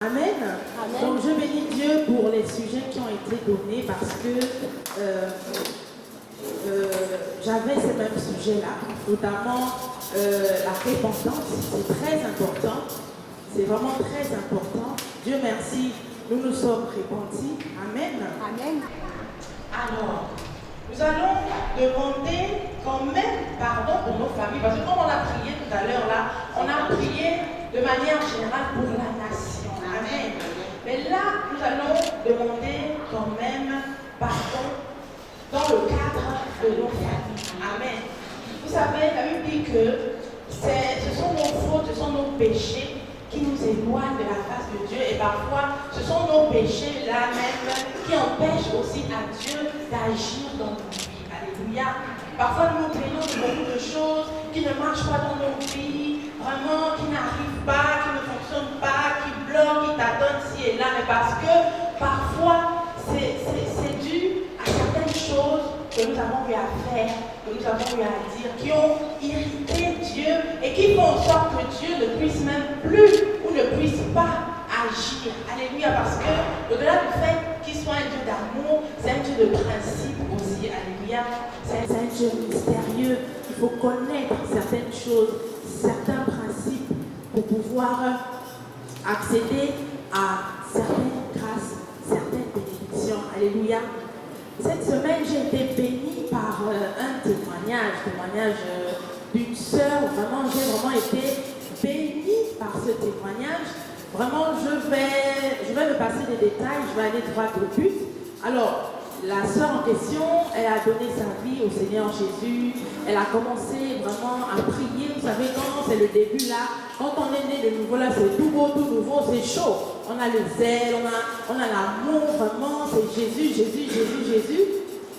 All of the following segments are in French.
Amen. Amen. Donc je bénis Dieu pour les sujets qui ont été donnés parce que j'avais ces mêmes sujets-là, notamment la repentance, c'est très important, c'est vraiment très important. Dieu merci, nous nous sommes repentis. Amen. Amen. Alors, nous allons demander quand même pardon pour nos familles, parce que comme on a prié tout à l'heure là, on a prié de manière générale pour la nation. Amen. Mais là, nous allons demander quand même pardon dans le cadre de nos familles. Amen. Vous savez, la Bible dit que ce sont nos fautes, ce sont nos péchés qui nous éloignent de la face de Dieu. Et parfois, ce sont nos péchés là même qui empêchent aussi à Dieu d'agir dans nos vies. Alléluia. Parfois, nous nous plaignons de beaucoup de choses qui ne marchent pas dans nos vies, vraiment, qui n'arrivent pas, qui ne fonctionnent pas, qui bloquent, qui t'attendent ci et là. Mais parce que parfois, c'est dû à certaines choses que nous avons eu à faire, que nous avons eu à dire, qui ont irrité Dieu et qui font en sorte que Dieu ne puisse même plus ou ne puisse pas agir. Alléluia, parce que au-delà du fait qu'il soit un Dieu d'amour, c'est un Dieu de principe aussi. Alléluia. C'est un Dieu mystérieux. Il faut connaître certaines choses, certains principes pour pouvoir accéder à certaines grâces, certaines bénédictions. Alléluia. Cette semaine, j'ai été bénie par un témoignage d'une sœur. Vraiment, j'ai vraiment été bénie par ce témoignage. Vraiment, je vais me passer des détails, je vais aller droit au but. Alors, la sœur en question, elle a donné sa vie au Seigneur Jésus. Elle a commencé vraiment à prier. Vous savez, quand c'est le début là, quand on est né de nouveau là, c'est tout beau, tout nouveau, c'est chaud. On a le zèle, on a l'amour, vraiment, c'est Jésus, Jésus, Jésus, Jésus.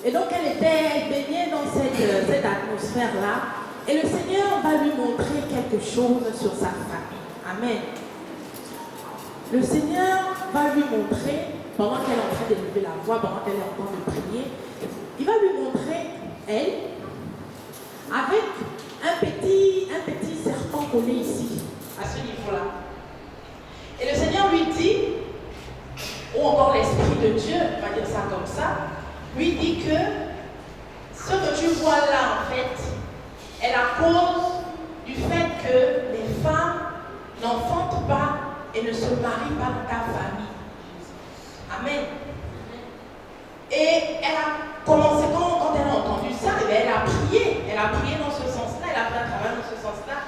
Et donc elle était baignée dans cette atmosphère-là. Et le Seigneur va lui montrer quelque chose sur sa famille. Amen. Le Seigneur va lui montrer, pendant qu'elle est en train d'élever la voix, pendant qu'elle est en train de prier, il va lui montrer, elle, avec un petit serpent collé ici, À ce niveau-là. Et le Seigneur lui dit, ou encore l'Esprit de Dieu, on va dire ça comme ça, lui dit que ce que tu vois là, en fait, est la cause du fait que les femmes n'enfantent pas et ne se marient pas dans ta famille. Amen. Et elle a commencé, quand elle a entendu ça, elle a prié dans ce sens-là, elle a fait un travail dans ce sens-là,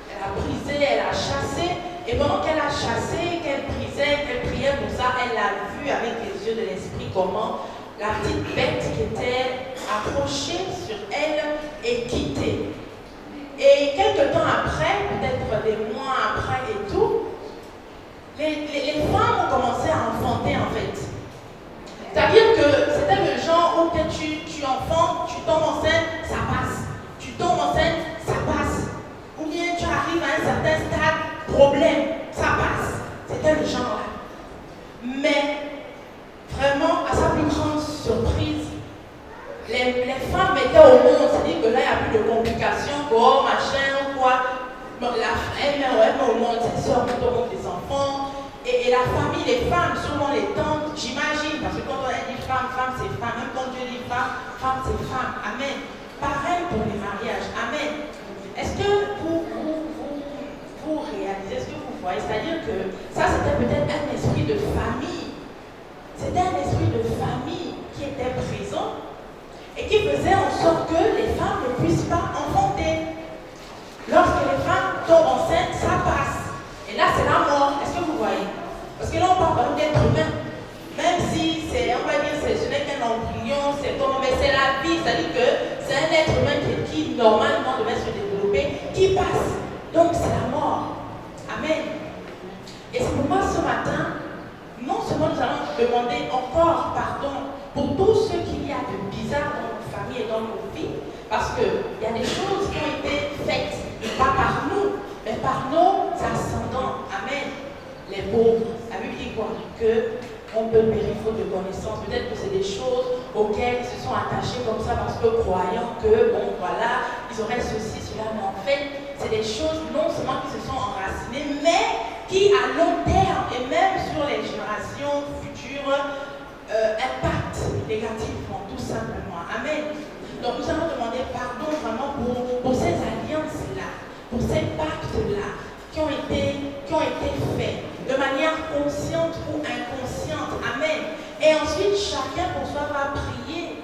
elle a brisé, elle a chassé, et pendant qu'elle a chassé, qu'elle brisait, qu'elle priait pour ça, elle a vu avec les yeux de l'esprit comment la petite bête qui était accrochée sur elle est quittée. Et quelques temps après, peut-être des mois après et tout, les femmes ont commencé à enfanter en fait. C'est-à-dire que c'était le genre où tu enfantes, tu tombes enceinte, ça passe. Tu tombes enceinte, ça passe. Ou bien tu arrives à un certain stade, problème, ça passe. C'était le genre là. Mais vraiment, à sa plus grande surprise, les femmes mettaient au monde, c'est-à-dire que là, il n'y a plus de complications, quoi, machin, ou quoi. Elle met au monde ses soeurs, met au monde des enfants. Et la famille, les femmes, souvent les tantes, j'imagine, parce que quand on dit femme, femme c'est femme, même quand Dieu dit femme, femme c'est femme. Amen. Pareil pour les mariages. Amen. Est-ce que vous réalisez, est-ce que vous voyez, c'est-à-dire que ça c'était peut-être un esprit de famille. C'était un esprit de famille qui était présent et qui faisait en sorte que les femmes ne puissent pas enfanter. Lorsque les femmes tombent enceintes, ça passe. Et là, c'est la mort. Est-ce que vous voyez? Parce que là, on parle d'être humain. Même si on va dire, ce n'est qu'un embryon, mais c'est la vie. C'est-à-dire que c'est un être humain qui normalement devait se développer, qui passe. Donc, c'est la mort. Amen. Et c'est pourquoi ce matin, non seulement nous allons demander encore pardon pour tout ce qu'il y a de bizarre dans nos familles et dans nos vies, parce qu'il y a des choses qui ont été faites, pas par nous, mais par nos ascendants. Amen. Les pauvres. La Bible dit quoi? On peut périr faute de connaissance. Peut-être que c'est des choses auxquelles ils se sont attachés comme ça parce que croyant que, bon voilà, ils auraient ceci, cela. Mais en fait, c'est des choses non seulement qui se sont enracinées, mais qui, à long terme et même sur les générations futures, impacte négativement, tout simplement. Amen. Donc nous allons demander pardon vraiment pour ces alliances-là, pour ces pactes-là qui ont été faits de manière consciente ou inconsciente. Amen. Et ensuite, chacun pour soi va prier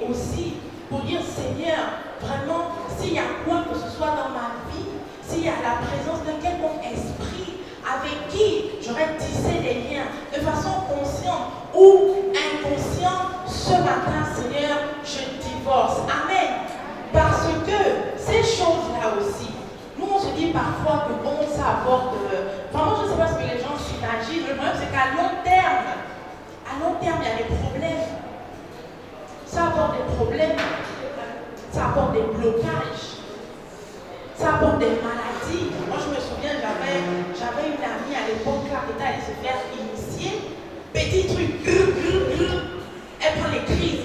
aussi pour dire Seigneur, vraiment, s'il y a quoi que ce soit dans ma vie, s'il y a la présence d'un quelconque esprit avec qui j'aurais tissé des liens de façon consciente ou inconsciente, ce matin, Seigneur, je divorce. Amen. Parce que ces choses-là aussi, nous on se dit parfois que bon, ça apporte. Vraiment, je ne sais pas ce que les gens s'imaginent. Le problème, c'est qu'à long terme, il y a des problèmes. Ça apporte des problèmes. Ça apporte des blocages. Ça apporte des maladies. Moi, je me souviens, j'avais une amie à l'époque là qui était allée se faire initier. Petit truc. Elle prend les crises.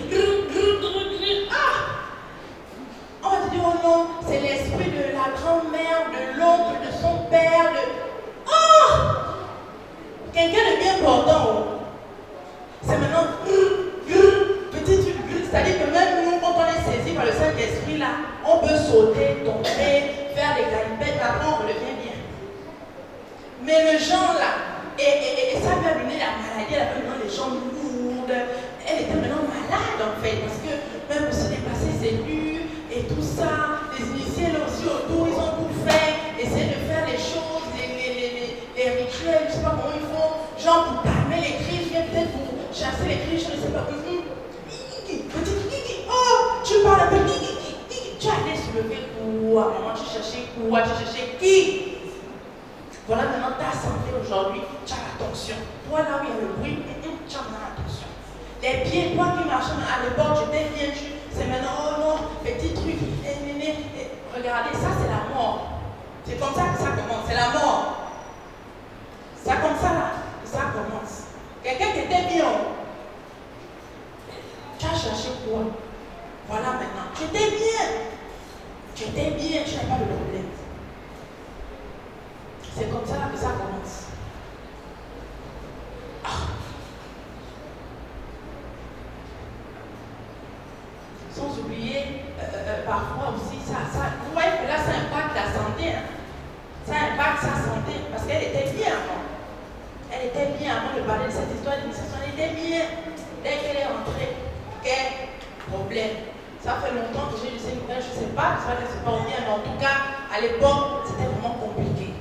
On va dire, oh non, c'est l'esprit de la grand-mère, de l'oncle, de son père, Oh! Quelqu'un de bien portant. C'est maintenant, petit truc, c'est-à-dire que même nous, quand on est saisi par le Saint-Esprit, là, on peut sauter, tomber, faire des galipettes, après on redevient bien. Mais le genre là, et ça lui a donné la maladie, elle avait maintenant les jambes lourdes, elle était maintenant malade en fait, parce que même pour se dépasser ses lus et tout ça, les initiés là aussi autour, ils ont tout fait, essayer de faire les choses, les rituels, je ne sais pas comment ils font, genre pour calmer les crises, peut-être pour chasser les crises, je ne sais pas. Petit oh, tu parles un peu, tu allais se lever quoi? Maman, tu cherchais quoi? Tu cherchais qui? Voilà maintenant ta santé aujourd'hui, tu as la tension. Toi là où il y a le bruit, tu as la tension. Les pieds, toi qui marchais à l'époque, tu étais bien, c'est maintenant, oh non, petit truc, regardez, ça c'est la mort. C'est comme ça que ça commence, c'est la mort. C'est comme ça là que ça commence. Quelqu'un qui était bien, tu as cherché quoi? Voilà maintenant, tu étais bien, tu n'as pas de problème. C'est comme ça là que ça commence. Sans oublier, parfois aussi, vous voyez que là, ça impacte la santé. Hein? Ça impacte sa santé, parce qu'elle était bien avant. Elle était bien avant de parler de cette histoire d'initiation. Elle était bien. Dès qu'elle est entrée, quel problème. Ça fait longtemps que j'ai lu ces nouvelles, je ne sais pas, ça ne se passe bien, mais en tout cas, à l'époque, c'était vraiment compliqué.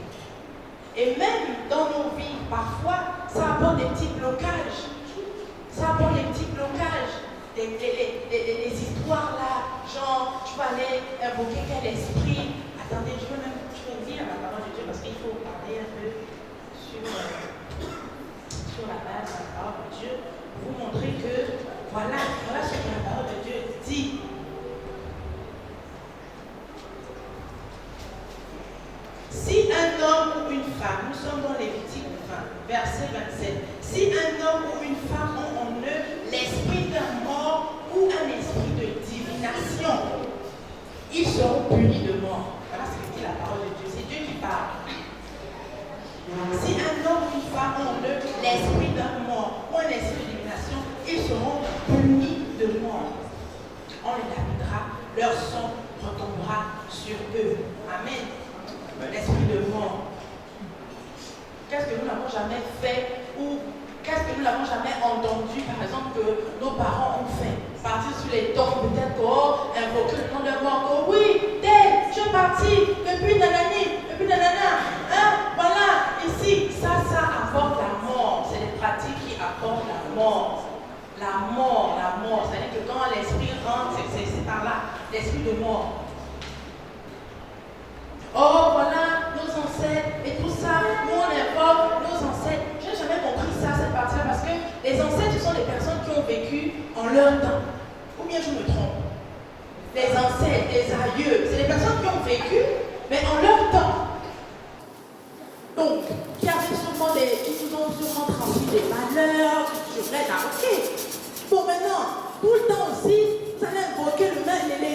Et même dans nos vies, parfois, ça apporte des petits blocages. Ça apporte des petits blocages. Des histoires là, genre, tu vas aller invoquer quel esprit. Attendez, je vais lire la parole de Dieu parce qu'il faut parler un peu sur la base de la parole de Dieu. Pour vous montrer que, voilà ce que la parole de Dieu dit. Si un homme ou une femme, nous sommes dans Lévitique 20, verset 27, si un homme ou une femme ont en eux l'esprit d'un mort ou un esprit de divination, ils seront punis de mort. Voilà ce que dit la parole de Dieu, c'est Dieu qui parle. Si un homme ou une femme ont en eux l'esprit d'un mort ou un esprit de divination, ils seront punis de mort. On les lapidera, leur sang retombera sur eux. Amen. L'esprit de mort. Qu'est-ce que nous n'avons jamais fait ou qu'est-ce que nous n'avons jamais entendu, par exemple, que nos parents ont fait? Partir sur les tombes, peut-être invoquer le nom d'un mort, oui, je suis parti depuis nanani, depuis nanana, hein, voilà, ici, ça apporte la mort. C'est des pratiques qui apportent la mort. La mort, c'est-à-dire que quand l'esprit rentre, c'est par là, l'esprit de mort. Oh, voilà, nos ancêtres et tout ça, nous on invoque nos ancêtres. Je n'ai jamais compris ça, cette partie-là, parce que les ancêtres, ce sont des personnes qui ont vécu en leur temps. Ou bien je me trompe. Les ancêtres, les aïeux, c'est des personnes qui ont vécu, mais en leur temps. Donc, qui avaient sûrement qui nous ont sûrement transmis des valeurs, je voudrais ok. Bon, maintenant, tout le temps aussi, vous allez invoquer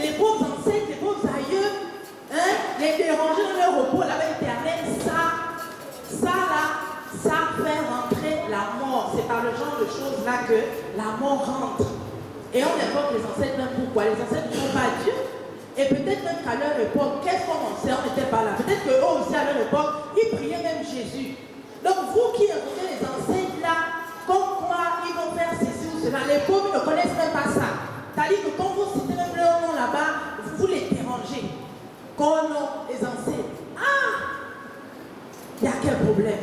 les pauvres ancêtres, les pauvres aïeux. Hein, les déranger dans leur repos là-bas éternel, ça, faire rentrer la mort. C'est par le genre de choses-là que la mort rentre. Et on invoque les ancêtres même pourquoi? Les ancêtres ne sont pas Dieu. Et peut-être même qu'à leur époque, qu'est-ce qu'on en sait? On n'était pas là. Peut-être qu'eux aussi à leur époque, ils priaient même Jésus. Donc vous qui invoquez les ancêtres là, comme quoi ils vont faire ceci ou cela, les pauvres ne connaissent même pas ça. C'est-à-dire que quand vous citez même leur nom là-bas, vous les dérangez. Quand non, les ancêtres. Ah! Il y a quel problème?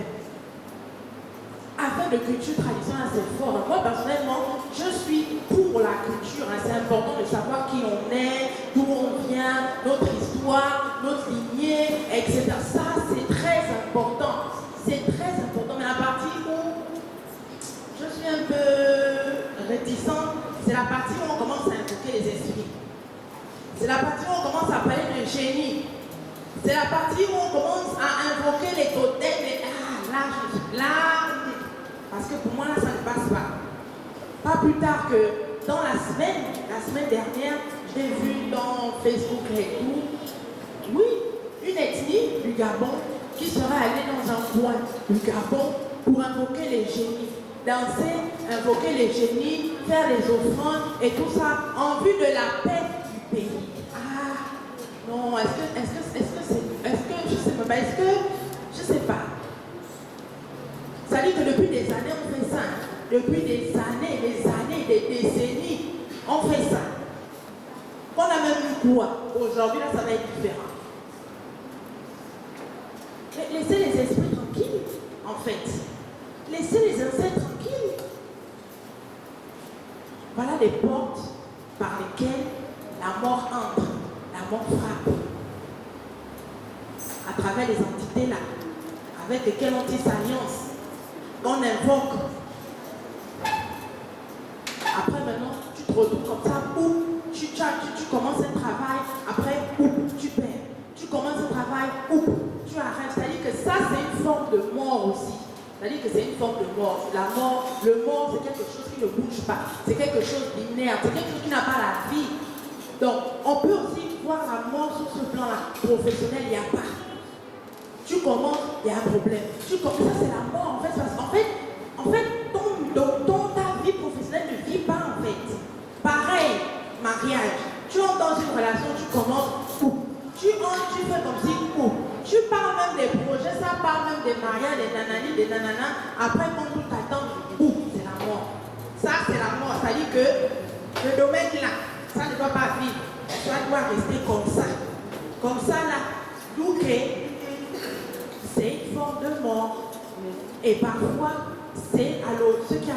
Afin de culture traditionnelle, c'est fort. Moi, personnellement, je suis pour la culture. C'est important de savoir qui on est, d'où on vient, notre histoire, notre lignée, etc. Ça, c'est très important. C'est très important. Mais la partie où je suis un peu réticente, c'est la partie où on commence à invoquer les esprits. C'est la partie où on commence à parler de génie. C'est la partie où on commence à invoquer les totems. Là, parce que pour moi, là, ça ne passe pas. Pas plus tard que dans la semaine dernière, j'ai vu dans Facebook et tout, oui, une ethnie du Gabon qui serait allée dans un coin du Gabon pour invoquer les génies. Danser, invoquer les génies, faire les offrandes et tout ça en vue de la paix du pays. Ah, non, je sais pas. Ça dit que depuis des années, on fait ça. Depuis des années, des décennies, on fait ça. On a même eu quoi? Aujourd'hui, là, ça va être différent. Laissez les esprits tranquilles, en fait. Laissez les ancêtres tranquilles. Voilà les portes par lesquelles la mort entre, la mort frappe. À travers les entités là, avec lesquelles on tisse alliance. On invoque. Après maintenant, tu te retrouves comme ça, ou tu commences un travail, après, ou tu perds. Tu commences un travail, ou tu arrêtes. C'est-à-dire que ça, c'est une forme de mort aussi. C'est-à-dire que c'est une forme de mort. La mort, le mort, c'est quelque chose qui ne bouge pas. C'est quelque chose d'inerte. C'est quelque chose qui n'a pas la vie. Donc, on peut aussi voir la mort sur ce plan-là. Professionnel, il n'y a pas. Tu commences, il y a un problème. Ça, c'est la mort, en fait. Parce qu'en fait, ta vie professionnelle ne vit pas, en fait. Pareil, mariage. Tu entres dans une relation, tu commences, tu entres, tu fais comme si, tu parles même des projets, ça parle même des mariages, des nananis, des nananas. Après, quand tout t'attend, c'est la mort. Ça, c'est la mort. C'est-à-dire que le domaine là, ça ne doit pas vivre. Ça doit rester comme ça. Comme ça, là. D'où c'est une forme de mort. Et parfois, ce qui est à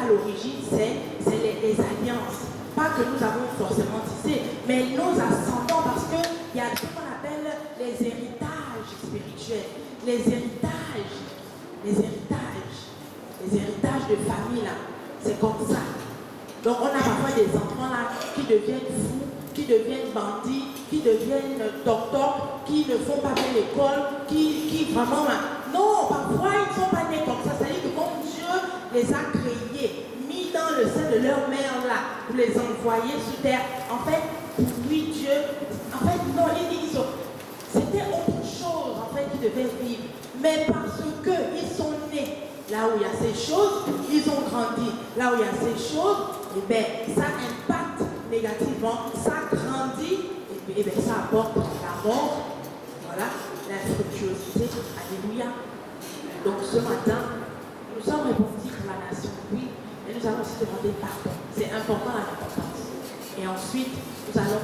l'origine, c'est les alliances. Pas que nous avons forcément tissé, mais nos ascendants, parce qu'il y a ce qu'on appelle les héritages spirituels. Les héritages de famille, là. C'est comme ça. Donc, on a parfois des enfants, là, qui deviennent fous, qui deviennent bandits, qui deviennent docteurs, qui ne font pas bien l'école, qui vraiment... Non, parfois ils ne sont pas nés comme ça. C'est-à-dire que quand Dieu les a créés, mis dans le sein de leur mère là, pour les envoyer sur terre, en fait, pour lui Dieu, en fait, non, c'était autre chose en fait qu'ils devaient vivre. Mais parce qu'ils sont nés là où il y a ces choses, ils ont grandi là où il y a ces choses, et bien ça impacte négativement, ça grandit, et bien ça apporte la mort, voilà, l'infructuosité, alléluia. Donc ce matin, nous sommes répondus pour la nation, oui, mais nous allons aussi demander pardon. C'est important la repentance. Et ensuite, nous allons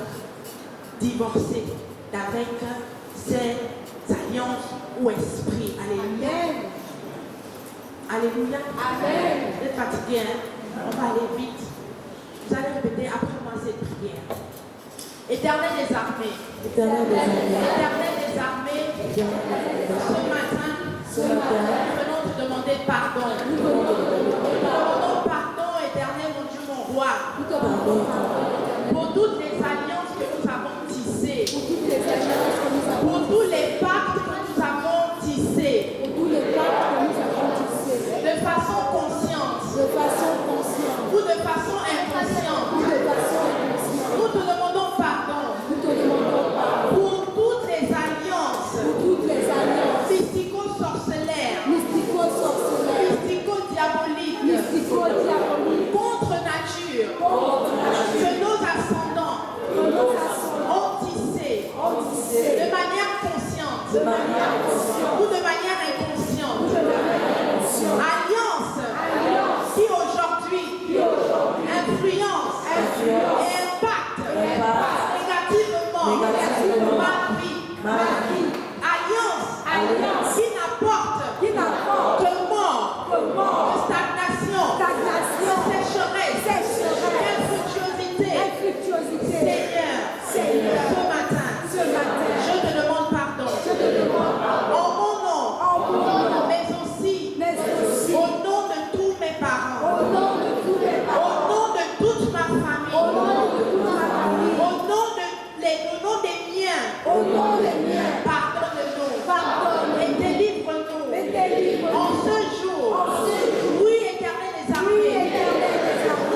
divorcer avec ces alliances ou esprits. Alléluia. Alléluia. Amen. Vous êtes fatigués, hein? On va aller vite. Vous allez répéter après moi cette prière. Éternel des armées. Éternel des armées. Ce matin, nous venons te demander pardon. Nous demandons pardon, éternel mon Dieu, mon roi. Pour toutes les alliances que nous avons tissées. Pour tous les pactes que nous avons tissés. De façon consciente. Ou de façon inconsciente. Nous te demandons pardon. Pour toutes les alliances. Mystico-sorcellaires. Mystico-diaboliques. parents, au nom de tous mes au parents, nom de toute ma famille, au nom de toute ma famille, au nom des miens, au nom des miens, pardonne-nous pardonne et délivre-nous et délivre-nous. en ce jour. En ce jour. Oui, Éternel des Oui, armées, Éternel des nous armées,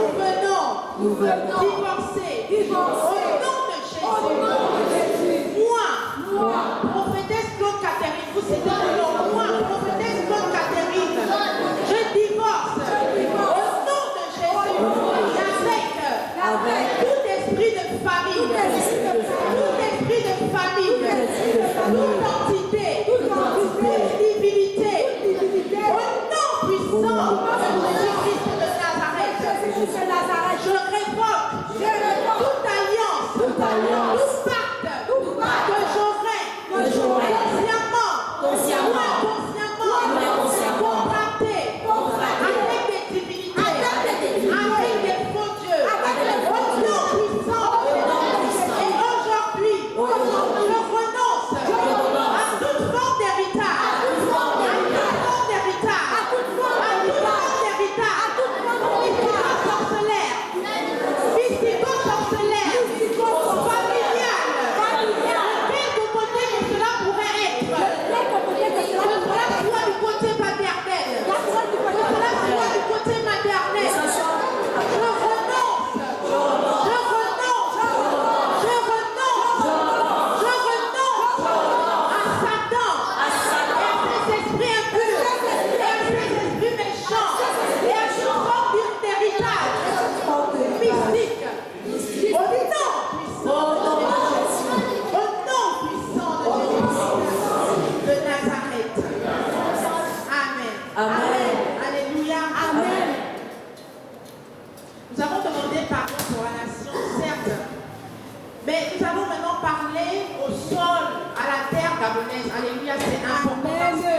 nous venons divorcer divorcer au nom de au Jésus. nom de Jésus. Moi, Moi, prophétesse Claude Catherine, vous citez mon nom. Moi, prophétesse Claude Catherine, je divorce au nom de Jésus avec tout esprit de famille, toute entité, toute divinité, au nom puissant de Jésus-Christ de Nazareth, je révoque toute alliance, tout pacte que j'aurai consciemment ou inconsciemment contracté avec des divinités, avec des faux dieux, au nom puissant de Jésus. Et aujourd'hui, je renonce à toute forme d'héritage, à toute forme d'héritage, mystico-sorcellaire, familial, de quelque côté que cela pourrait être, que cela soit du côté paternel, que cela soit du côté maternel. Je renonce à Satan, à ces esprits impurs, à ces esprits méchants, et à toute forme d'héritage mystique. Au nom puissant de Jésus de Nazareth. Amen. Amen. Alléluia. Amen. Nous avons demandé pardon pour la nation, certes, mais nous allons maintenant parler au sol, à la terre gabonaise. Alléluia, c'est important. Parce que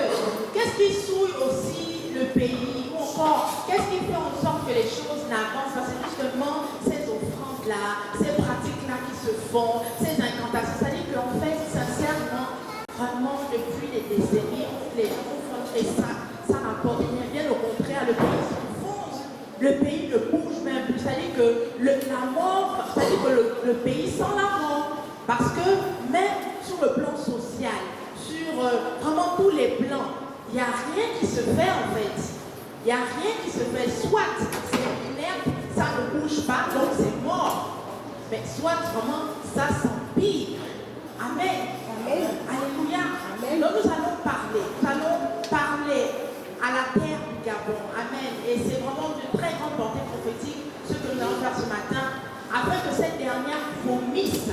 qu'est-ce qui souille aussi le pays, ou encore, qu'est-ce qui fait en sorte que les choses n'avancent pas? C'est justement ces offrandes-là, ces pratiques-là qui se font, ces incantations. C'est-à-dire qu'en fait, sincèrement, vraiment, depuis des décennies, les gens font et ça n'apporte rien. Bien au contraire, le pays s'enfonce. Le pays ne bouge même plus. C'est-à-dire que la mort, c'est-à-dire que le pays sent la mort. Parce que même sur le plan social, sur vraiment tous les plans, il n'y a rien qui se fait en fait. Il n'y a rien qui se fait. Soit c'est inerte, ça ne bouge pas, donc c'est mort. Mais soit vraiment ça s'empire. Amen. Alléluia. Donc nous allons parler à la terre du Gabon. Amen. Et c'est vraiment de très grande portée prophétique ce que nous allons faire ce matin, afin que cette dernière vomisse,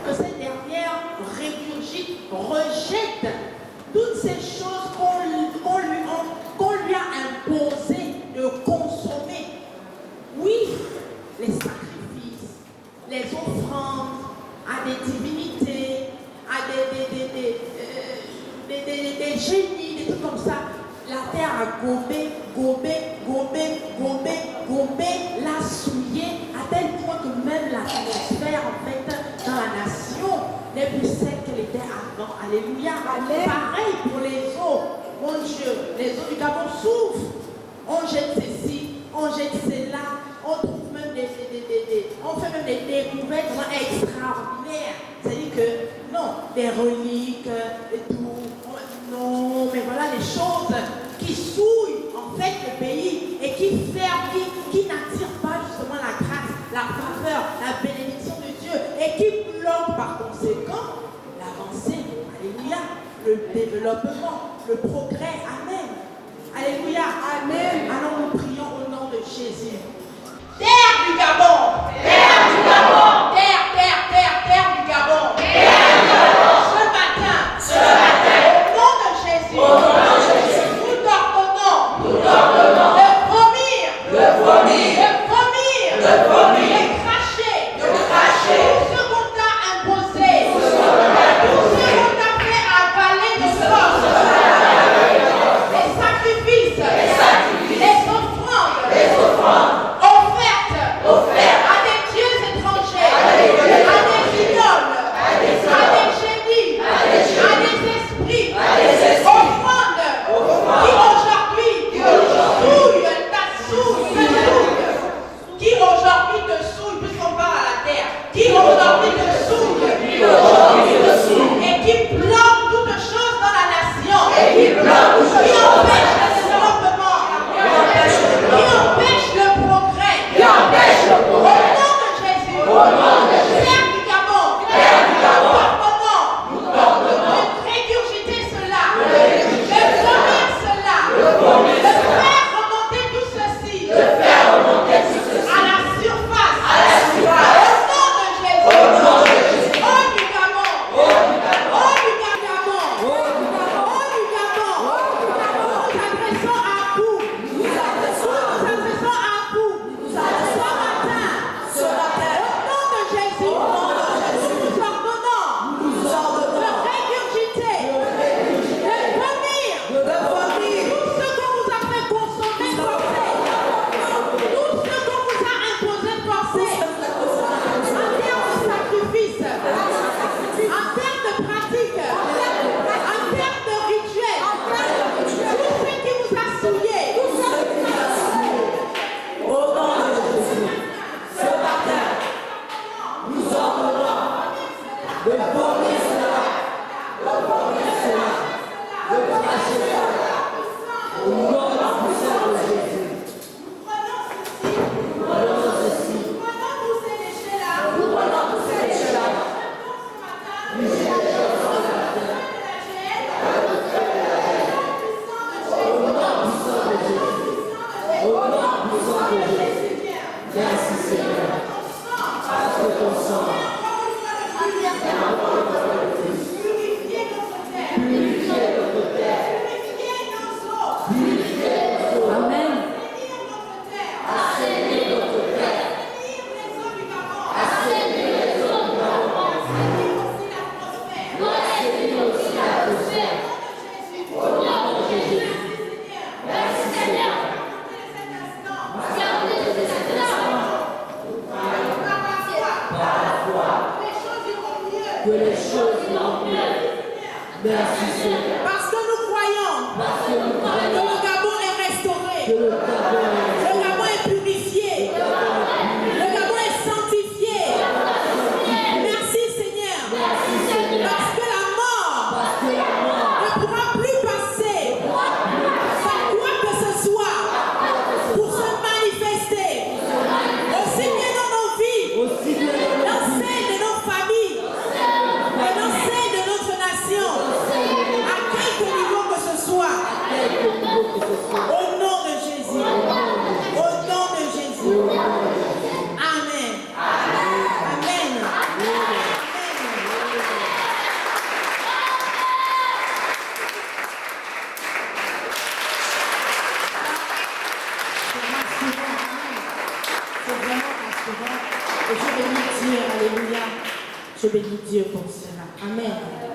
que cette dernière régurgite, rejette toutes ces choses qu'on lui a imposé de consommer. Oui, les sacrifices, les offrandes à des divinités, à des génies, des trucs comme ça. La terre a gobé, l'a souillé à tel point que même l'atmosphère en fait dans la nation n'est plus celle qu'elle était avant. Alléluia. Amen. Pareil pour les eaux. Mon Dieu, les eaux du Gabon souffrent. On jette ceci, on jette cela, on trouve même on fait même des découvertes vraiment extraordinaires. C'est-à-dire que non, des reliques et tout. Non, mais voilà les choses qui souillent en fait le pays et qui ferment, qui n'attirent pas justement la grâce, la faveur, la bénédiction de Dieu et qui bloquent par conséquent l'avancée, alléluia, le développement, le progrès, amen. Alléluia, amen. Alors nous prions au nom de Jésus. Terre du Gabon, terre du Gabon, terre du Gabon, ce matin, au nom de Jésus, nous t'ordonnons de vomir, de cracher, ce qu'on t'a imposé, ce qu'on t'a fait avaler de force, les sacrifices, les offrandes offertes à des dieux étrangers, à des idoles, à des génies, à des esprits, offrandes qui aujourd'hui souillent ta Merci Seigneur. Parce que nous croyons Parce que nous que croyons le Gabon est restauré. que le Gabon Le Gabon est purifié. Le Gabon est sanctifié. Merci Seigneur. Merci Seigneur. Parce que la mort Parce que la mort ne pourra plus passer par quoi que ce soit pour se manifester aussi bien dans nos vies, aussi bien dans dans nos vies, celles de nos familles et dans celles de notre nation, à quelque niveau que ce soit, quelque niveau que ce soit. au nom de Jésus. Au nom de Jésus. Amen. Amen. Amen. C'est vraiment rassurant. Et je bénis Dieu. Alléluia. Je bénis Dieu pour cela. Amen.